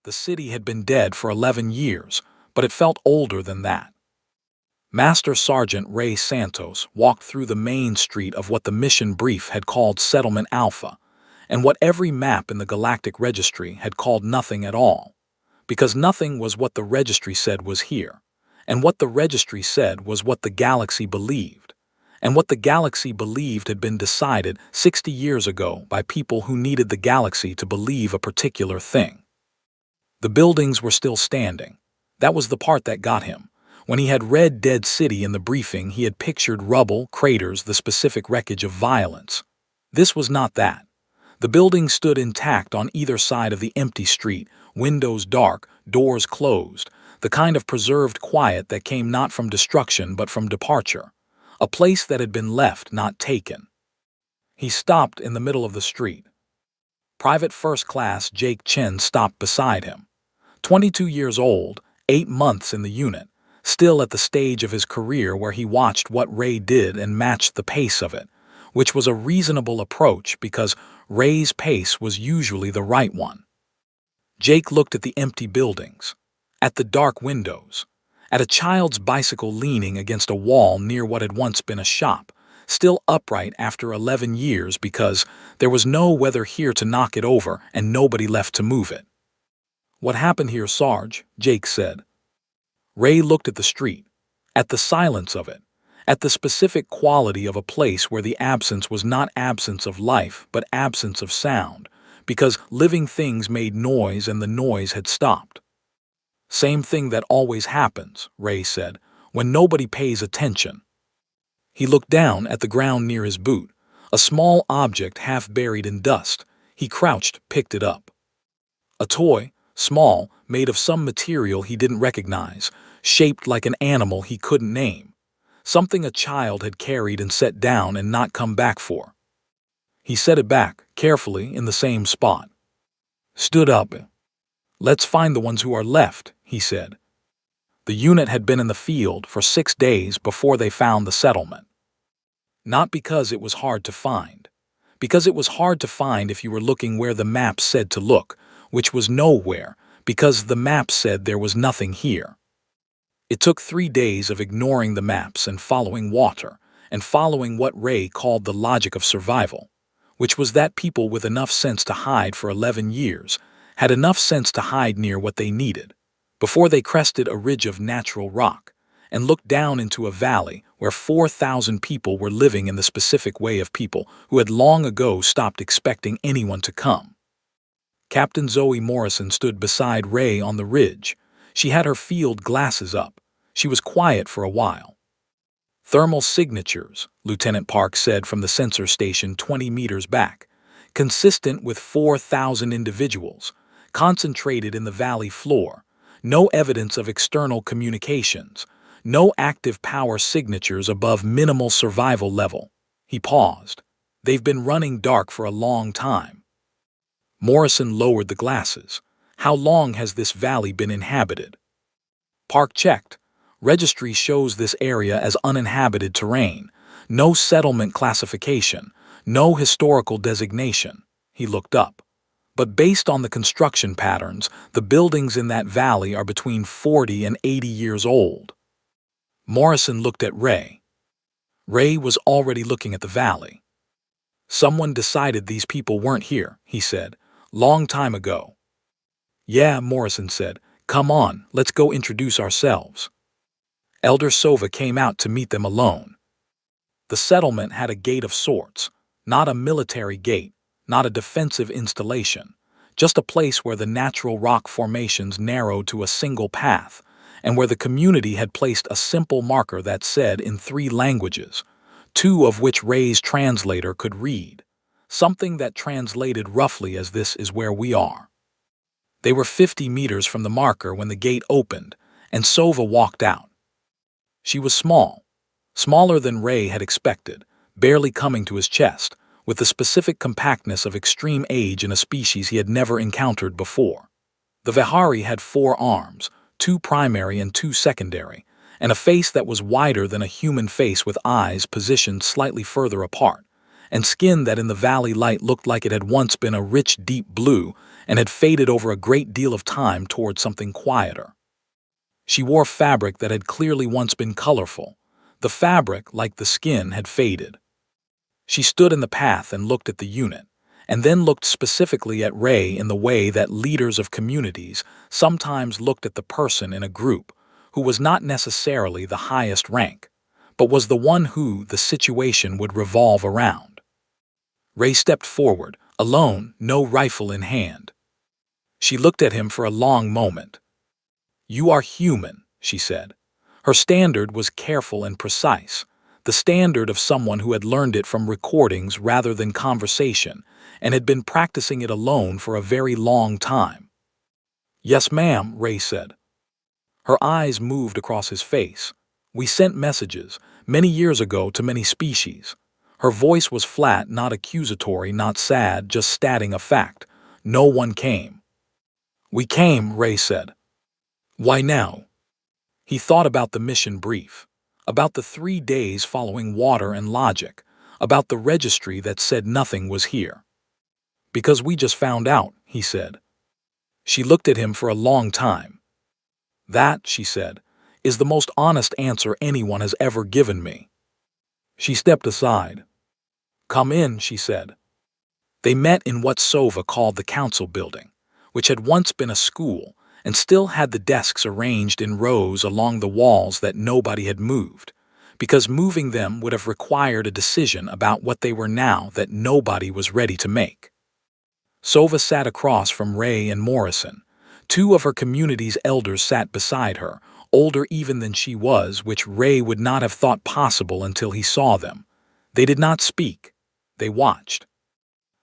The city had been dead for 11 years, but it felt older than that. Master Sergeant Ray Santos walked through the main street of what the mission brief had called Settlement Alpha, and what every map in the Galactic Registry had called nothing at all, because nothing was what the registry said was here, and what the registry said was what the galaxy believed, and what the galaxy believed had been decided 60 years ago by people who needed the galaxy to believe a particular thing. The buildings were still standing. That was the part that got him. When he had read Dead City in the briefing, he had pictured rubble, craters, the specific wreckage of violence. This was not that. The buildings stood intact on either side of the empty street, windows dark, doors closed, the kind of preserved quiet that came not from destruction but from departure, a place that had been left, not taken. He stopped in the middle of the street. Private First Class Jake Chen stopped beside him. 22 years old, 8 months in the unit, still at the stage of his career where he watched what Ray did and matched the pace of it, which was a reasonable approach because Ray's pace was usually the right one. Jake looked at the empty buildings, at the dark windows, at a child's bicycle leaning against a wall near what had once been a shop, still upright after 11 years because there was no weather here to knock it over and nobody left to move it. "What happened here, Sarge?" Jake said. Ray looked at the street, at the silence of it, at the specific quality of a place where the absence was not absence of life but absence of sound, because living things made noise and the noise had stopped. "Same thing that always happens," Ray said, "when nobody pays attention." He looked down at the ground near his boot, a small object half buried in dust. He crouched, picked it up. A toy, small, made of some material he didn't recognize, shaped like an animal he couldn't name, something a child had carried and set down and not come back for. He set it back, carefully, in the same spot. Stood up. "Let's find the ones who are left," he said. The unit had been in the field for 6 days before they found the settlement. Not because it was hard to find. Because it was hard to find if you were looking where the map said to look, which was nowhere, because the map said there was nothing here. It took 3 days of ignoring the maps and following water, and following what Ray called the logic of survival, which was that people with enough sense to hide for 11 years had enough sense to hide near what they needed, before they crested a ridge of natural rock and looked down into a valley where 4,000 people were living in the specific way of people who had long ago stopped expecting anyone to come. Captain Zoe Morrison stood beside Ray on the ridge. She had her field glasses up. She was quiet for a while. "Thermal signatures," Lieutenant Park said from the sensor station 20 meters back, "consistent with 4,000 individuals, concentrated in the valley floor, no evidence of external communications, no active power signatures above minimal survival level." He paused. "They've been running dark for a long time." Morrison lowered the glasses. "How long has this valley been inhabited?" Park checked. "Registry shows this area as uninhabited terrain. No settlement classification. No historical designation." He looked up. "But based on the construction patterns, the buildings in that valley are between 40 and 80 years old." Morrison looked at Ray. Ray was already looking at the valley. "Someone decided these people weren't here," he said. "Long time ago." "Yeah," Morrison said. "Come on, let's go introduce ourselves." Elder Sova came out to meet them alone. The settlement had a gate of sorts, not a military gate, not a defensive installation, just a place where the natural rock formations narrowed to a single path, and where the community had placed a simple marker that said in 3 languages, 2 of which Ray's translator could read, something that translated roughly as "This is where we are." They were 50 meters from the marker when the gate opened, and Sova walked out. She was small, smaller than Ray had expected, barely coming to his chest, with the specific compactness of extreme age in a species he had never encountered before. The Vihari had 4 arms, 2 primary and 2 secondary, and a face that was wider than a human face with eyes positioned slightly further apart, and skin that in the valley light looked like it had once been a rich deep blue and had faded over a great deal of time toward something quieter. She wore fabric that had clearly once been colorful. The fabric, like the skin, had faded. She stood in the path and looked at the unit, and then looked specifically at Ray in the way that leaders of communities sometimes looked at the person in a group who was not necessarily the highest rank, but was the one who the situation would revolve around. Ray stepped forward, alone, no rifle in hand. She looked at him for a long moment. "You are human," she said. Her standard was careful and precise, the standard of someone who had learned it from recordings rather than conversation, and had been practicing it alone for a very long time. "Yes, ma'am," Ray said. Her eyes moved across his face. "We sent messages, many years ago, to many species." Her voice was flat, not accusatory, not sad, just stating a fact. "No one came." "We came," Ray said. "Why now?" He thought about the mission brief, about the 3 days following water and logic, about the registry that said nothing was here. "Because we just found out," he said. She looked at him for a long time. "That," she said, "is the most honest answer anyone has ever given me." She stepped aside. "Come in," she said. They met in what Sova called the council building, which had once been a school and still had the desks arranged in rows along the walls that nobody had moved, because moving them would have required a decision about what they were now that nobody was ready to make. Sova sat across from Ray and Morrison. 2 of her community's elders sat beside her, older even than she was, which Ray would not have thought possible until he saw them. They did not speak. They watched.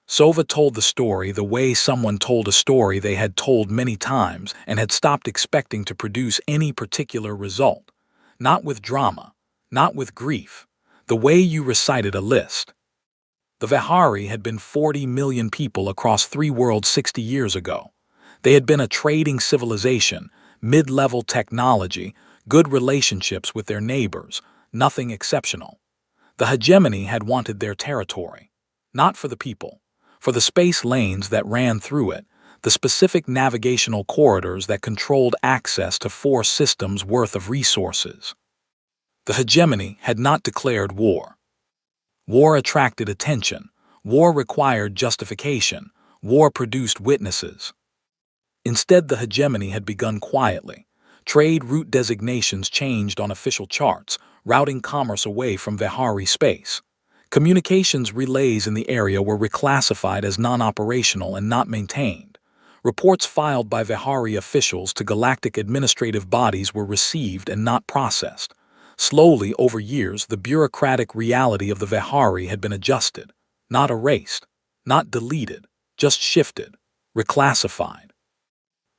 Sova told the story the way someone told a story they had told many times and had stopped expecting to produce any particular result. Not with drama, not with grief, the way you recited a list. The Vihari had been 40 million people across 3 worlds 60 years ago. They had been a trading civilization, mid-level technology, good relationships with their neighbors, nothing exceptional. The hegemony had wanted their territory, not for the people, for the space lanes that ran through it, the specific navigational corridors that controlled access to 4 systems worth of resources. The hegemony had not declared war. War attracted attention. War required justification. War produced witnesses. Instead, the hegemony had begun quietly. Trade route designations changed on official charts, routing commerce away from Vihari space. Communications relays in the area were reclassified as non-operational and not maintained. Reports filed by Vihari officials to galactic administrative bodies were received and not processed. Slowly, over years, the bureaucratic reality of the Vihari had been adjusted, not erased, not deleted, just shifted, reclassified.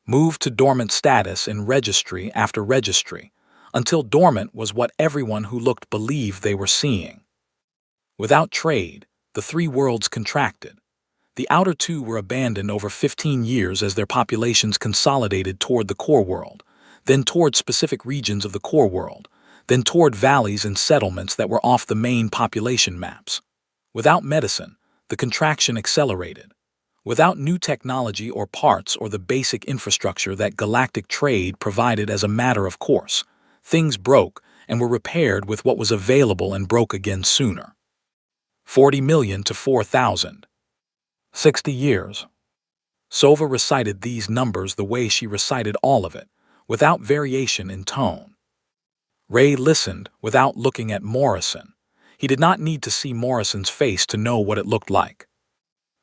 Moved to dormant status in registry after registry, until dormant was what everyone who looked believed they were seeing. Without trade, the 3 worlds contracted. The outer 2 were abandoned over 15 years as their populations consolidated toward the core world, then toward specific regions of the core world, then toward valleys and settlements that were off the main population maps. Without medicine, the contraction accelerated. Without new technology or parts or the basic infrastructure that galactic trade provided as a matter of course, things broke and were repaired with what was available and broke again sooner. 40 million to 4,000. 60 years. Sova recited these numbers the way she recited all of it, without variation in tone. Ray listened without looking at Morrison. He did not need to see Morrison's face to know what it looked like.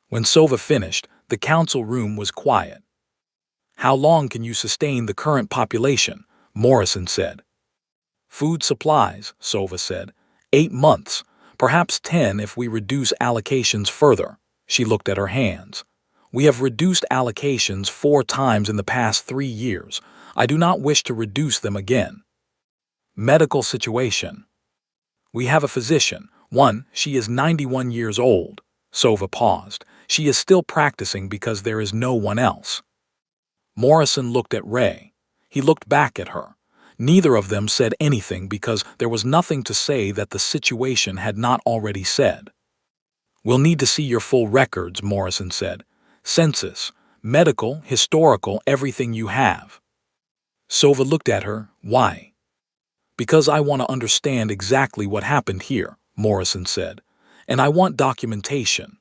When Sova finished, the council room was quiet. "How long can you sustain the current population?" Morrison said. "Food supplies," Sova said. 8 months, perhaps 10 if we reduce allocations further. She looked at her hands. "We have reduced allocations 4 times in the past 3 years. I do not wish to reduce them again." Medical situation. "We have a physician. She is 91 years old." Sova paused. "She is still practicing because there is no one else." Morrison looked at Ray. He looked back at her. Neither of them said anything because there was nothing to say that the situation had not already said. We'll need to see your full records, Morrison said. Census, medical, historical, everything you have. Sova looked at her. Why? Because I want to understand exactly what happened here, Morrison said. And I want documentation.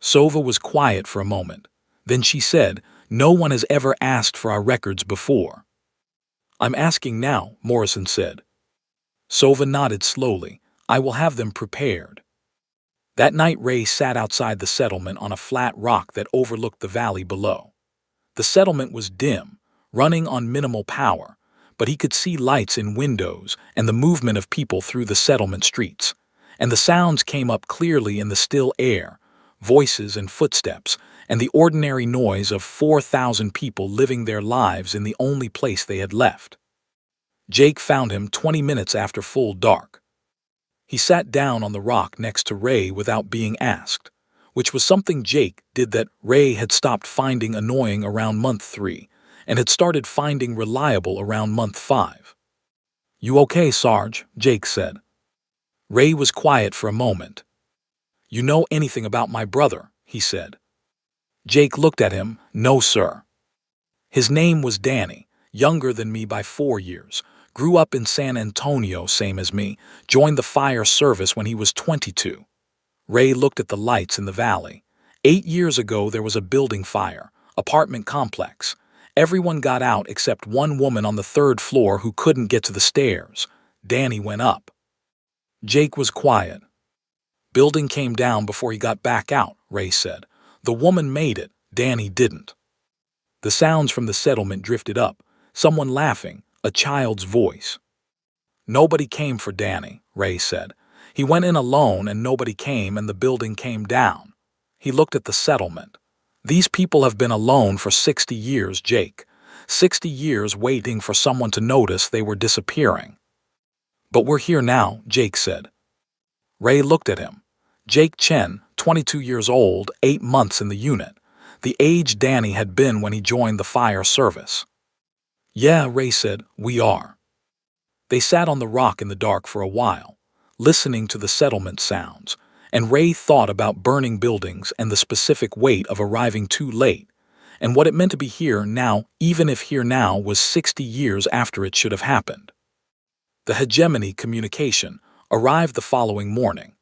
Sova was quiet for a moment. Then she said, no one has ever asked for our records before. I'm asking now, Morrison said. Sova nodded slowly. I will have them prepared. That night Ray sat outside the settlement on a flat rock that overlooked the valley below. The settlement was dim, running on minimal power, but he could see lights in windows and the movement of people through the settlement streets. And the sounds came up clearly in the still air, voices and footsteps, and the ordinary noise of 4,000 people living their lives in the only place they had left. Jake found him 20 minutes after full dark. He sat down on the rock next to Ray without being asked, which was something Jake did that Ray had stopped finding annoying around month 3 and had started finding reliable around month 5. You okay, Sarge? Jake said. Ray was quiet for a moment. You know anything about my brother? He said. Jake looked at him. No, sir. His name was Danny, younger than me by 4 years. Grew up in San Antonio, same as me, joined the fire service when he was 22. Ray looked at the lights in the valley. 8 years ago there was a building fire, apartment complex. Everyone got out except one woman on the 3rd floor who couldn't get to the stairs. Danny went up. Jake was quiet. Building came down before he got back out, Ray said. The woman made it, Danny didn't. The sounds from the settlement drifted up, someone laughing, a child's voice. Nobody came for Danny, Ray said. He went in alone and nobody came and the building came down. He looked at the settlement. These people have been alone for 60 years, Jake. 60 years waiting for someone to notice they were disappearing. But we're here now, Jake said. Ray looked at him. Jake Chen, 22 years old, 8 months in the unit. The age Danny had been when he joined the fire service. Yeah, Ray said, we are. They sat on the rock in the dark for a while, listening to the settlement sounds, and Ray thought about burning buildings and the specific weight of arriving too late, and what it meant to be here now, even if here now was 60 years after it should have happened. The hegemony communication arrived the following morning.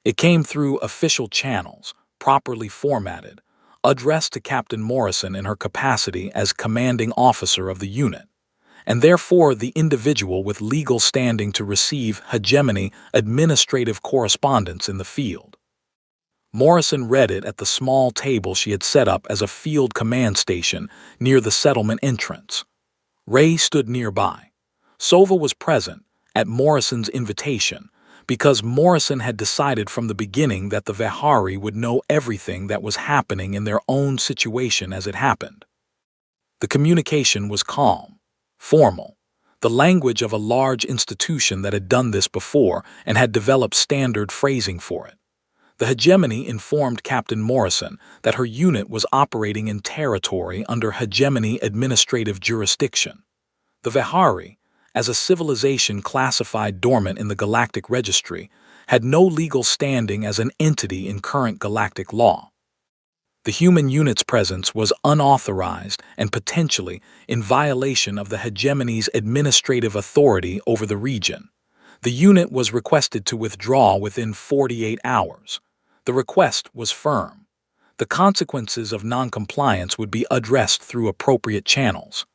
It came through official channels, properly formatted, addressed to Captain Morrison in her capacity as commanding officer of the unit, and therefore the individual with legal standing to receive hegemony administrative correspondence in the field. Morrison read it at the small table she had set up as a field command station near the settlement entrance. Ray stood nearby. Sova was present, at Morrison's invitation, because Morrison had decided from the beginning that the Vihari would know everything that was happening in their own situation as it happened. The communication was calm, formal, the language of a large institution that had done this before and had developed standard phrasing for it. The hegemony informed Captain Morrison that her unit was operating in territory under hegemony administrative jurisdiction. The Vihari, as a civilization classified dormant in the Galactic Registry, had no legal standing as an entity in current galactic law. The human unit's presence was unauthorized and potentially in violation of the hegemony's administrative authority over the region. The unit was requested to withdraw within 48 hours. The request was firm. The consequences of noncompliance would be addressed through appropriate channels.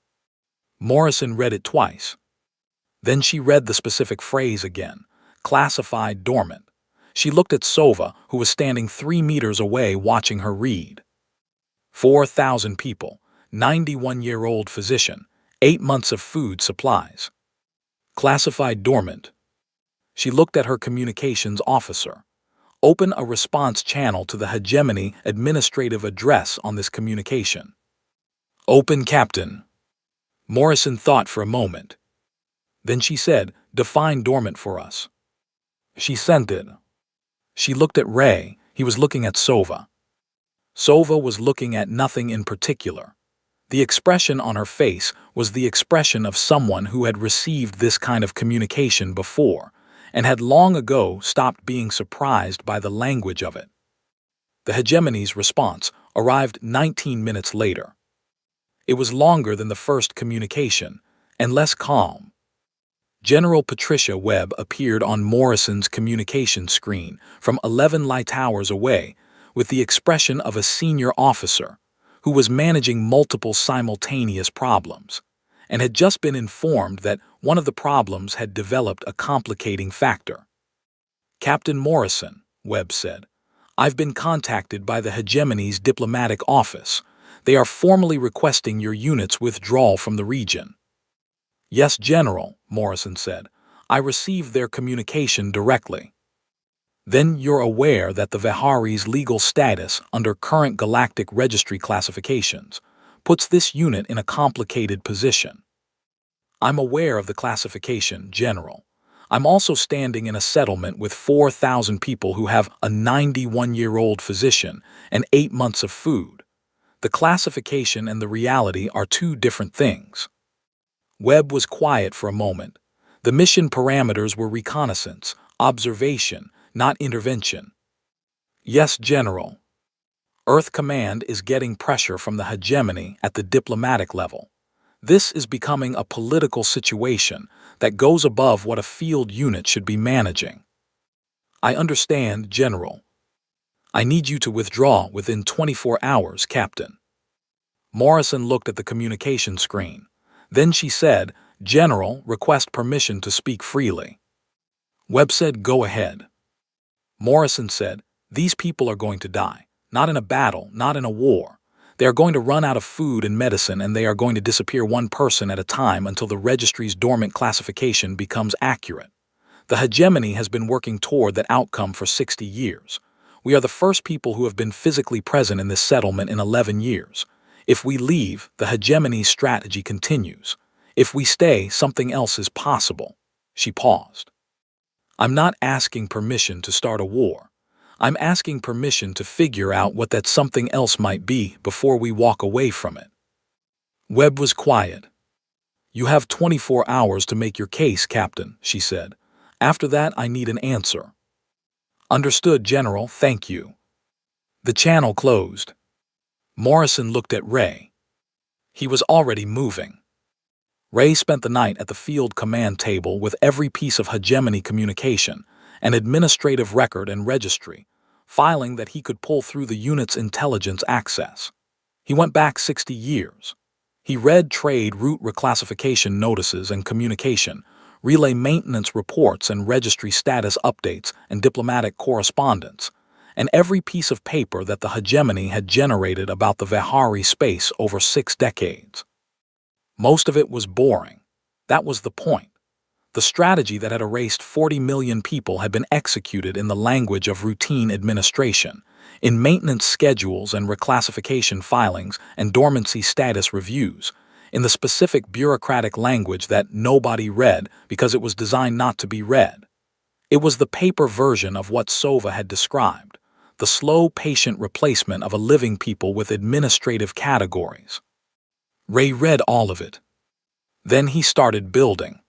Morrison read it twice. Then she read the specific phrase again, classified dormant. She looked at Sova, who was standing 3 meters away watching her read. 4,000 people, 91-year-old physician, 8 months of food supplies. Classified dormant. She looked at her communications officer. Open a response channel to the hegemony administrative address on this communication. Open, Captain. Morrison thought for a moment. Then she said, define dormant for us. She sent it. She looked at Ray. He was looking at Sova. Sova was looking at nothing in particular. The expression on her face was the expression of someone who had received this kind of communication before, and had long ago stopped being surprised by the language of it. The hegemony's response arrived 19 minutes later. It was longer than the first communication, and less calm. General Patricia Webb appeared on Morrison's communication screen from 11 light towers away with the expression of a senior officer who was managing multiple simultaneous problems and had just been informed that one of the problems had developed a complicating factor. "Captain Morrison," Webb said, "I've been contacted by the hegemony's diplomatic office. They are formally requesting your unit's withdrawal from the region." "Yes, General," Morrison said. "I received their communication directly." "Then you're aware that the Vihari's legal status under current galactic registry classifications puts this unit in a complicated position." "I'm aware of the classification, General. I'm also standing in a settlement with 4,000 people who have a 91-year-old physician and 8 months of food. The classification and the reality are two different things." Webb was quiet for a moment. The mission parameters were reconnaissance, observation, not intervention. "Yes, General. Earth Command is getting pressure from the hegemony at the diplomatic level. This is becoming a political situation that goes above what a field unit should be managing." "I understand, General. I need you to withdraw within 24 hours, Captain." Morrison looked at the communication screen. Then she said, "General, request permission to speak freely." Webb said, "Go ahead." Morrison said, "These people are going to die. Not in a battle, not in a war. They are going to run out of food and medicine, and they are going to disappear one person at a time until the registry's dormant classification becomes accurate. The hegemony has been working toward that outcome for 60 years. We are the first people who have been physically present in this settlement in 11 years. If we leave, the hegemony's strategy continues. If we stay, something else is possible." She paused. "I'm not asking permission to start a war. I'm asking permission to figure out what that something else might be before we walk away from it." Webb was quiet. "You have 24 hours to make your case, Captain," she said. "After that, I need an answer." "Understood, General, thank you." The channel closed. Morrison looked at Ray. He was already moving. Ray spent the night at the field command table with every piece of hegemony communication, an administrative record and registry, filing that he could pull through the unit's intelligence access. He went back 60 years. He read trade route reclassification notices and communication, relay maintenance reports and registry status updates and diplomatic correspondence, and every piece of paper that the hegemony had generated about the Vihari space over 6 decades. Most of it was boring. That was the point. The strategy that had erased 40 million people had been executed in the language of routine administration, in maintenance schedules and reclassification filings and dormancy status reviews, in the specific bureaucratic language that nobody read because it was designed not to be read. It was the paper version of what Sova had described, the slow, patient replacement of a living people with administrative categories. Ray read all of it. Then he started building.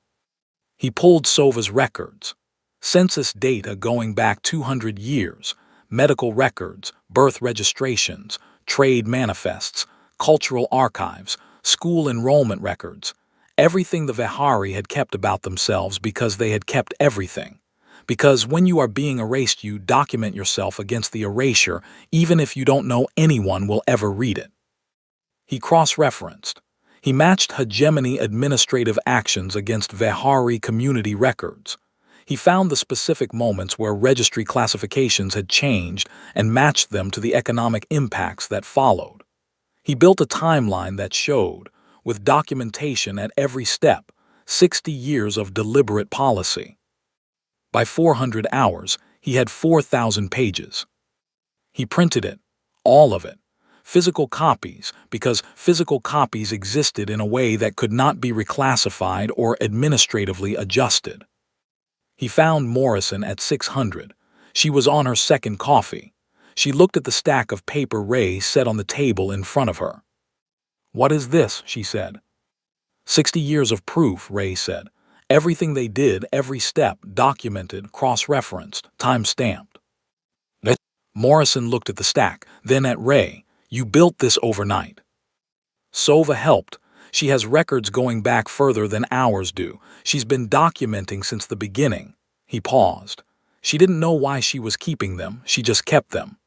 He pulled Sova's records, census data going back 200 years, medical records, birth registrations, trade manifests, cultural archives, school enrollment records, everything the Vihari had kept about themselves because they had kept everything. Because when you are being erased, you document yourself against the erasure, even if you don't know anyone will ever read it. He cross-referenced. He matched hegemony administrative actions against Vihari community records. He found the specific moments where registry classifications had changed and matched them to the economic impacts that followed. He built a timeline that showed, with documentation at every step, 60 years of deliberate policy. By 400 hours, he had 4,000 pages. He printed it, all of it, physical copies, because physical copies existed in a way that could not be reclassified or administratively adjusted. He found Morrison at 600. She was on her second coffee. She looked at the stack of paper Ray set on the table in front of her. "What is this?" she said. 60 years of proof, Ray said. Everything they did, every step, documented, cross-referenced, time-stamped. Morrison looked at the stack, then at Ray. You built this overnight. Sova helped. She has records going back further than ours do. She's been documenting since the beginning. He paused. She didn't know why she was keeping them, she just kept them.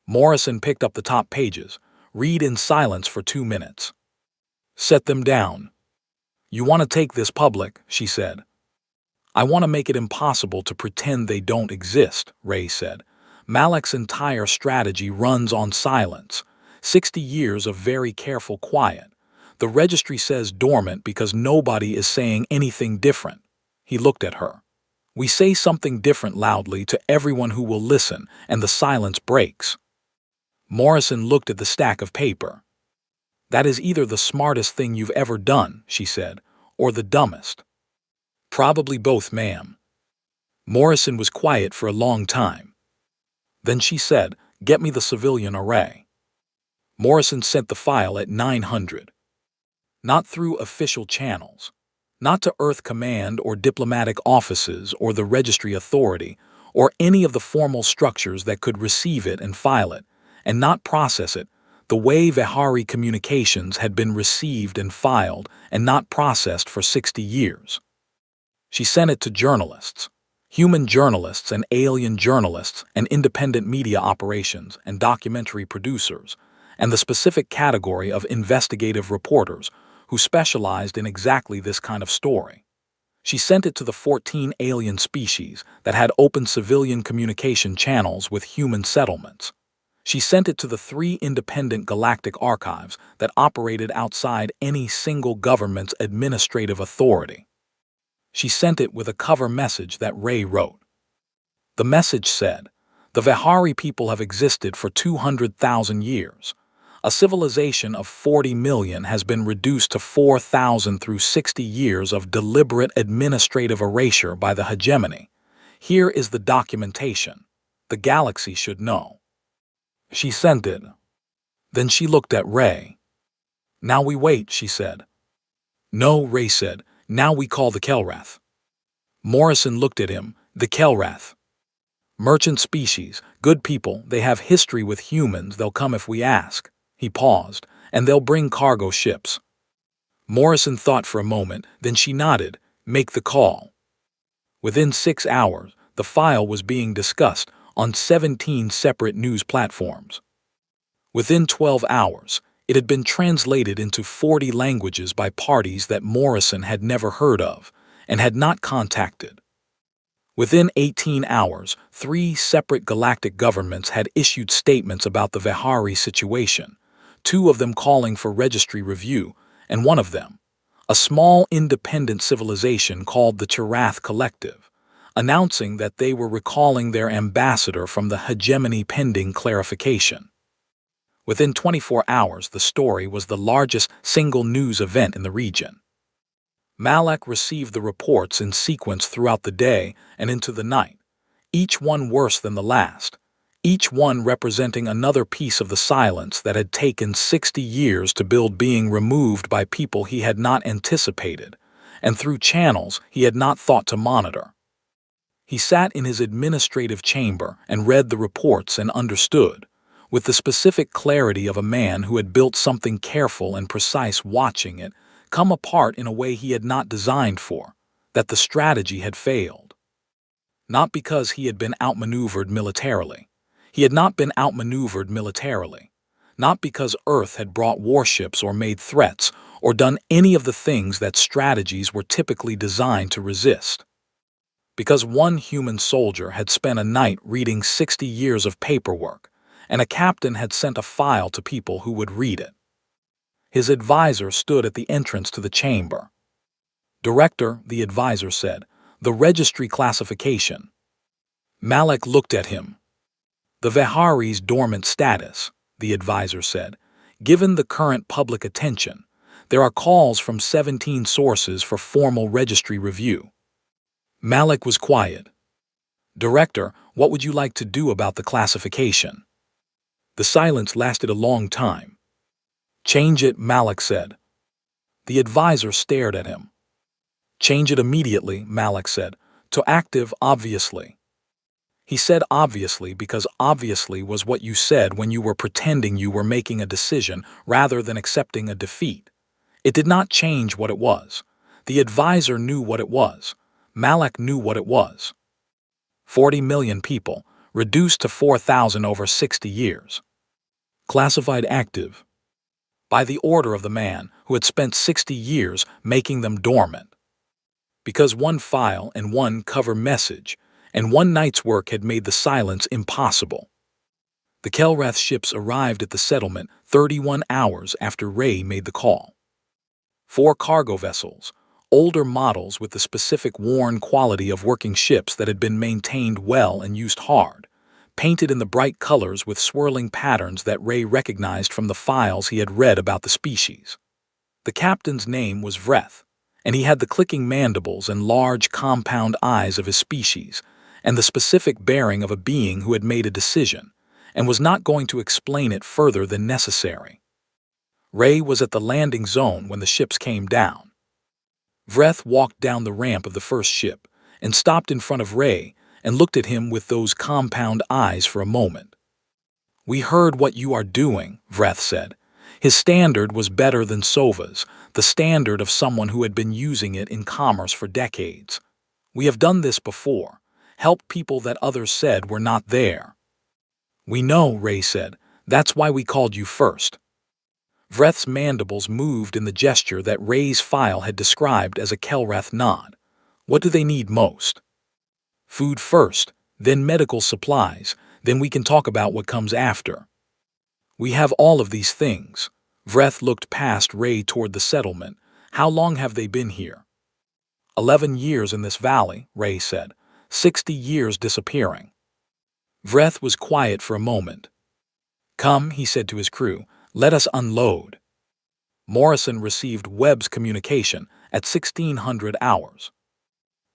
Morrison picked up the top pages. Read in silence for 2 minutes. Set them down. You want to take this public, she said. I want to make it impossible to pretend they don't exist, Ray said. Malik's entire strategy runs on silence. 60 years of very careful quiet. The registry says dormant because nobody is saying anything different. He looked at her. We say something different loudly to everyone who will listen, and the silence breaks. Morrison looked at the stack of paper. That is either the smartest thing you've ever done, she said, or the dumbest. Probably both, ma'am. Morrison was quiet for a long time. Then she said, get me the civilian array. Morrison sent the file at 900. Not through official channels. Not to Earth Command or diplomatic offices or the registry authority or any of the formal structures that could receive it and file it, and not process it, the way Vihari communications had been received and filed and not processed for 60 years. She sent it to journalists. Human journalists and alien journalists and independent media operations and documentary producers, and the specific category of investigative reporters who specialized in exactly this kind of story. She sent it to the 14 alien species that had open civilian communication channels with human settlements. She sent it to the 3 independent galactic archives that operated outside any single government's administrative authority. She sent it with a cover message that Ray wrote. The message said, the Vihari people have existed for 200,000 years. A civilization of 40 million has been reduced to 4,000 through 60 years of deliberate administrative erasure by the hegemony. Here is the documentation. The galaxy should know. She sent it. Then she looked at Ray. Now we wait, she said. No, Ray said. Now we call the Kelrath. Morrison looked at him. The Kelrath. Merchant species, good people, they have history with humans, they'll come if we ask. He paused, and they'll bring cargo ships. Morrison thought for a moment, then she nodded. Make the call. Within 6 hours, the file was being discussed on 17 separate news platforms. Within 12 hours, it had been translated into 40 languages by parties that Morrison had never heard of and had not contacted. Within 18 hours, 3 separate galactic governments had issued statements about the Vihari situation, 2 of them calling for registry review, and one of them, a small independent civilization called the Chirath Collective, announcing that they were recalling their ambassador from the hegemony pending clarification. Within 24 hours, the story was the largest single news event in the region. Malik received the reports in sequence throughout the day and into the night, each one worse than the last, each one representing another piece of the silence that had taken 60 years to build, being removed by people he had not anticipated, and through channels he had not thought to monitor. He sat in his administrative chamber and read the reports and understood, with the specific clarity of a man who had built something careful and precise, watching it come apart in a way he had not designed for, that the strategy had failed. Not because he had been outmaneuvered militarily. He had not been outmaneuvered militarily. Not because Earth had brought warships or made threats or done any of the things that strategies were typically designed to resist. Because one human soldier had spent a night reading 60 years of paperwork, and a captain had sent a file to people who would read it. His advisor stood at the entrance to the chamber. Director, the advisor said, the registry classification. Malik looked at him. The Vihari's dormant status, the advisor said. Given the current public attention, there are calls from 17 sources for formal registry review. Malik was quiet. Director, what would you like to do about the classification? The silence lasted a long time. Change it, Malik said. The advisor stared at him. Change it immediately, Malik said. To active, obviously. He said obviously because obviously was what you said when you were pretending you were making a decision rather than accepting a defeat. It did not change what it was. The advisor knew what it was. Malik knew what it was. 40 million people, reduced to 4,000 over 60 years. Classified active. By the order of the man who had spent 60 years making them dormant. Because one file and one cover message and one night's work had made the silence impossible. The Kelrath ships arrived at the settlement 31 hours after Ray made the call. 4 cargo vessels, older models with the specific worn quality of working ships that had been maintained well and used hard, painted in the bright colors with swirling patterns that Ray recognized from the files he had read about the species. The captain's name was Vreth, and he had the clicking mandibles and large compound eyes of his species, and the specific bearing of a being who had made a decision, and was not going to explain it further than necessary. Ray was at the landing zone when the ships came down. Vreth walked down the ramp of the first ship and stopped in front of Ray and looked at him with those compound eyes for a moment. "We heard what you are doing," Vreth said. His standard was better than Sova's, the standard of someone who had been using it in commerce for decades. "We have done this before, helped people that others said were not there." "We know," Ray said. "That's why we called you first." Vreth's mandibles moved in the gesture that Ray's file had described as a Kelrath nod. "What do they need most?" "Food first, then medical supplies, then we can talk about what comes after." "We have all of these things." Vreth looked past Ray toward the settlement. "How long have they been here?" 11 years in this valley," Ray said. 60 years disappearing." Vreth was quiet for a moment. "Come," he said to his crew, "let us unload." Morrison received Webb's communication at 1600 hours.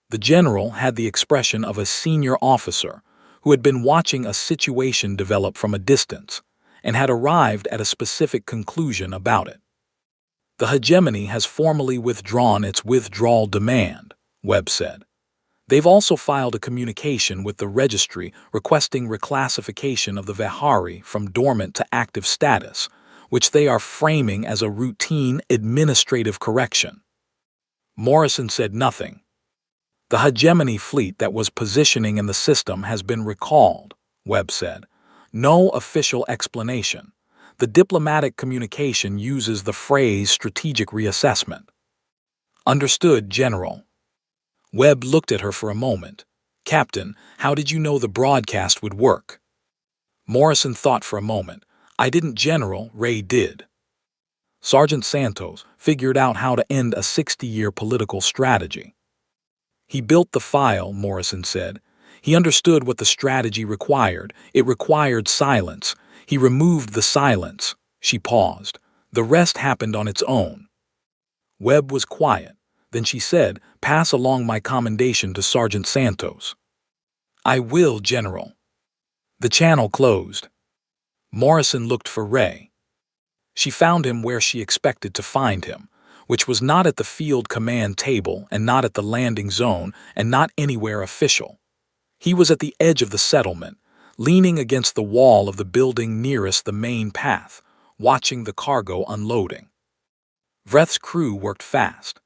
The general had the expression of a senior officer who had been watching a situation develop from a distance and had arrived at a specific conclusion about it. "The hegemony has formally withdrawn its withdrawal demand," Webb said. "They've also filed a communication with the registry requesting reclassification of the Vihari from dormant to active status, which they are framing as a routine administrative correction." Morrison said nothing. "The hegemony fleet that was positioning in the system has been recalled," Webb said. "No official explanation. The diplomatic communication uses the phrase strategic reassessment." "Understood, General." Webb looked at her for a moment. "Captain, how did you know the broadcast would work?" Morrison thought for a moment. "I didn't, General, Ray did." Sergeant Santos figured out how to end a 60-year political strategy. "He built the file," Morrison said. "He understood what the strategy required. It required silence. He removed the silence." She paused. "The rest happened on its own." Webb was quiet. Then she said, "Pass along my commendation to Sergeant Santos." "I will, General." The channel closed. Morrison looked for Ray. She found him where she expected to find him, which was not at the field command table and not at the landing zone and not anywhere official. He was at the edge of the settlement, leaning against the wall of the building nearest the main path, watching the cargo unloading. Vreth's crew worked fast.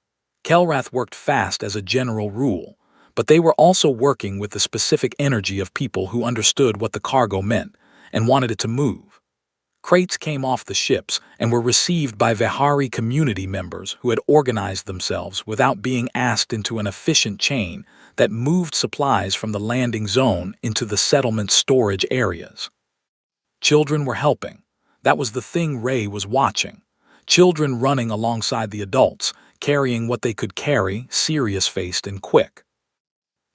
Kelrath worked fast as a general rule, but they were also working with the specific energy of people who understood what the cargo meant and wanted it to move. Crates came off the ships and were received by Vihari community members who had organized themselves without being asked into an efficient chain that moved supplies from the landing zone into the settlement storage areas. Children were helping. That was the thing Ray was watching. Children running alongside the adults, carrying what they could carry, serious-faced and quick.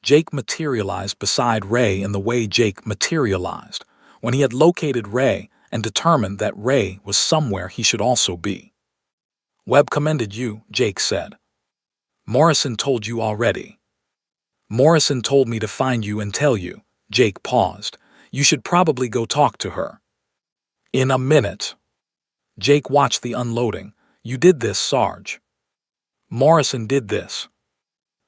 Jake materialized beside Ray in the way Jake materialized, when he had located Ray and determined that Ray was somewhere he should also be. "Webb commended you," Jake said. "Morrison told you already." "Morrison told me to find you and tell you." Jake paused. "You should probably go talk to her." "In a minute." Jake watched the unloading. "You did this, Sarge." "Morrison did this."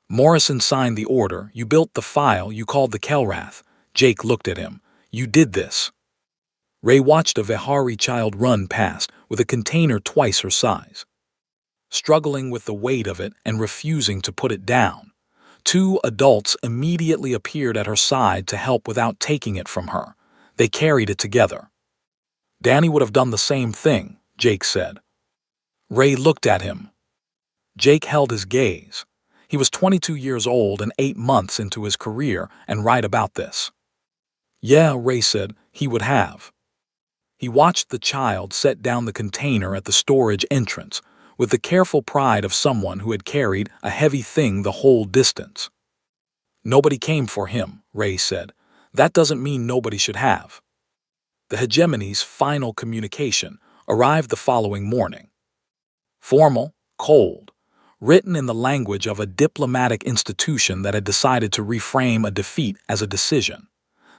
Morrison signed the order. You built the file. You called the Kelrath. Jake looked at him. You did this. Ray watched a Vihari child run past with a container twice her size, struggling with the weight of it and refusing to put it down. Two adults immediately appeared at her side to help without taking it from her. They carried it together. Danny would have done the same thing, Jake said. Ray looked at him. Jake held his gaze. He was 22 years old and 8 months into his career and right about this. Yeah, Ray said, he would have. He watched the child set down the container at the storage entrance with the careful pride of someone who had carried a heavy thing the whole distance. Nobody came for him, Ray said. That doesn't mean nobody should have. The hegemony's final communication arrived the following morning. Formal, cold, written in the language of a diplomatic institution that had decided to reframe a defeat as a decision.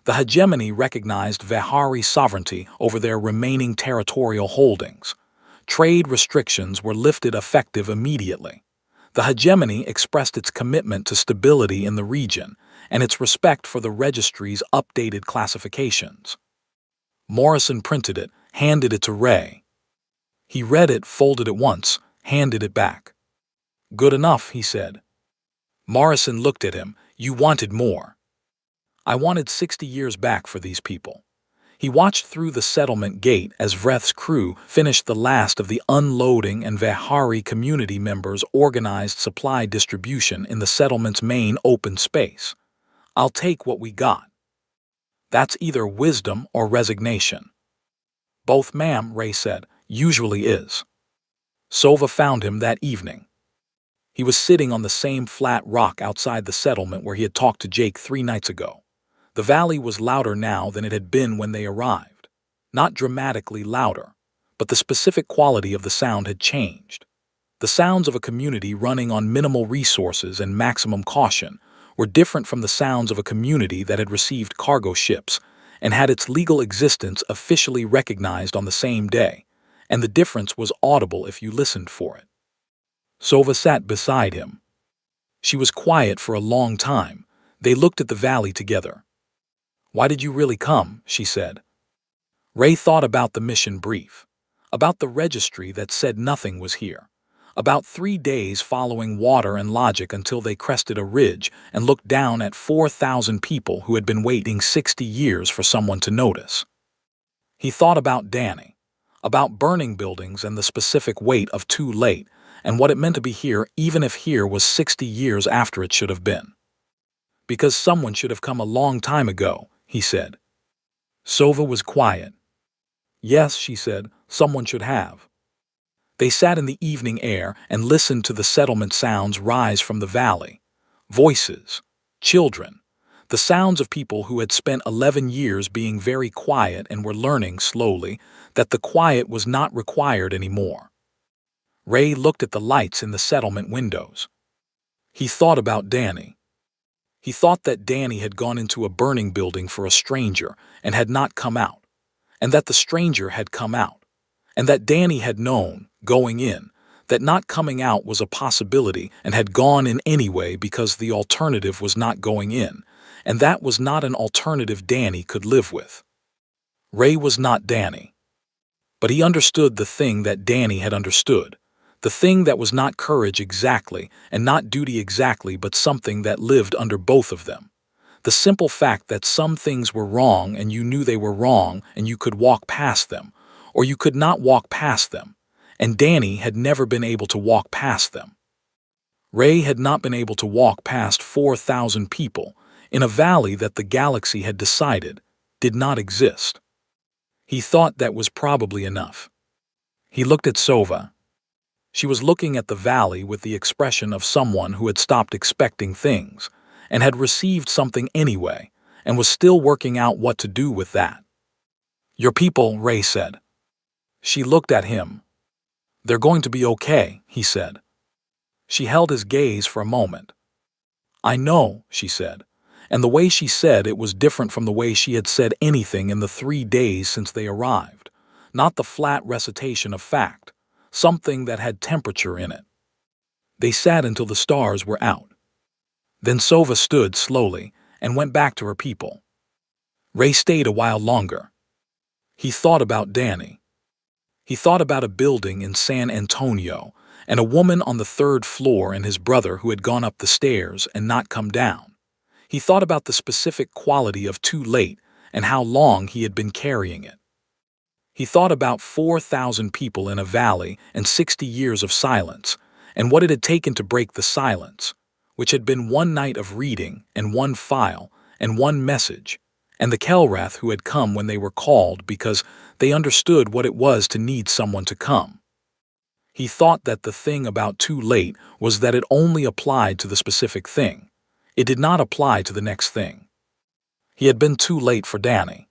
The hegemony recognized Vihari sovereignty over their remaining territorial holdings. Trade restrictions were lifted effective immediately. The hegemony expressed its commitment to stability in the region and its respect for the registry's updated classifications. Morrison printed it, handed it to Ray. He read it, folded it once, handed it back. Good enough, he said. Morrison looked at him. You wanted more. I wanted 60 years back for these people. He watched through the settlement gate as Vreth's crew finished the last of the unloading and Vihari community members organized supply distribution in the settlement's main open space. I'll take what we got. That's either wisdom or resignation. Both, ma'am, Ray said, usually is. Sova found him that evening. He was sitting on the same flat rock outside the settlement where he had talked to Jake 3 nights ago. The valley was louder now than it had been when they arrived. Not dramatically louder, but the specific quality of the sound had changed. The sounds of a community running on minimal resources and maximum caution were different from the sounds of a community that had received cargo ships and had its legal existence officially recognized on the same day, and the difference was audible if you listened for it. Sova sat beside him. She was quiet for a long time. They looked at the valley together. Why did you really come? She said. Ray thought about the mission brief, about the registry that said nothing was here, about 3 days following water and logic until they crested a ridge and looked down at 4,000 people who had been waiting 60 years for someone to notice. He thought about Danny, about burning buildings and the specific weight of too late and what it meant to be here even if here was 60 years after it should have been. Because someone should have come a long time ago, he said. Sova was quiet. Yes, she said, someone should have. They sat in the evening air and listened to the settlement sounds rise from the valley. Voices, children, the sounds of people who had spent 11 years being very quiet and were learning slowly that the quiet was not required anymore. Ray looked at the lights in the settlement windows. He thought about Danny. He thought that Danny had gone into a burning building for a stranger and had not come out, and that the stranger had come out, and that Danny had known, going in, that not coming out was a possibility and had gone in anyway because the alternative was not going in, and that was not an alternative Danny could live with. Ray was not Danny. But he understood the thing that Danny had understood. The thing that was not courage exactly and not duty exactly but something that lived under both of them. The simple fact that some things were wrong and you knew they were wrong and you could walk past them, or you could not walk past them, and Danny had never been able to walk past them. Ray had not been able to walk past 4,000 people in a valley that the galaxy had decided did not exist. He thought that was probably enough. He looked at Sova. She was looking at the valley with the expression of someone who had stopped expecting things and had received something anyway and was still working out what to do with that. Your people, Ray said. She looked at him. They're going to be okay, he said. She held his gaze for a moment. I know, she said, and the way she said it was different from the way she had said anything in the 3 days since they arrived, not the flat recitation of fact. Something that had temperature in it. They sat until the stars were out. Then Sova stood slowly and went back to her people. Ray stayed a while longer. He thought about Danny. He thought about a building in San Antonio and a woman on the third floor and his brother who had gone up the stairs and not come down. He thought about the specific quality of too late and how long he had been carrying it. He thought about 4,000 people in a valley and 60 years of silence, and what it had taken to break the silence, which had been one night of reading and one file and one message, and the Kelrath who had come when they were called because they understood what it was to need someone to come. He thought that the thing about too late was that it only applied to the specific thing. It did not apply to the next thing. He had been too late for Danny.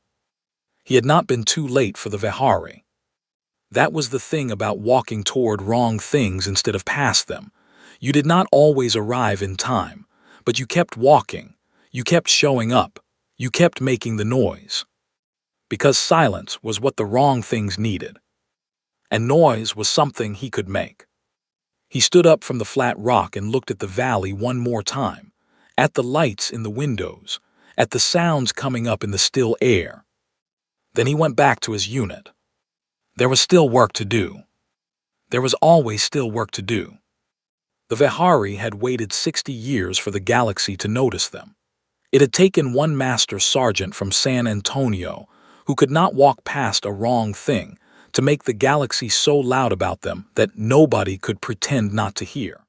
He had not been too late for the Vihari. That was the thing about walking toward wrong things instead of past them. You did not always arrive in time, but you kept walking, you kept showing up, you kept making the noise. Because silence was what the wrong things needed. And noise was something he could make. He stood up from the flat rock and looked at the valley one more time, at the lights in the windows, at the sounds coming up in the still air. Then he went back to his unit. There was still work to do. There was always still work to do. The Vihari had waited 60 years for the galaxy to notice them. It had taken one master sergeant from San Antonio, who could not walk past a wrong thing, to make the galaxy so loud about them that nobody could pretend not to hear.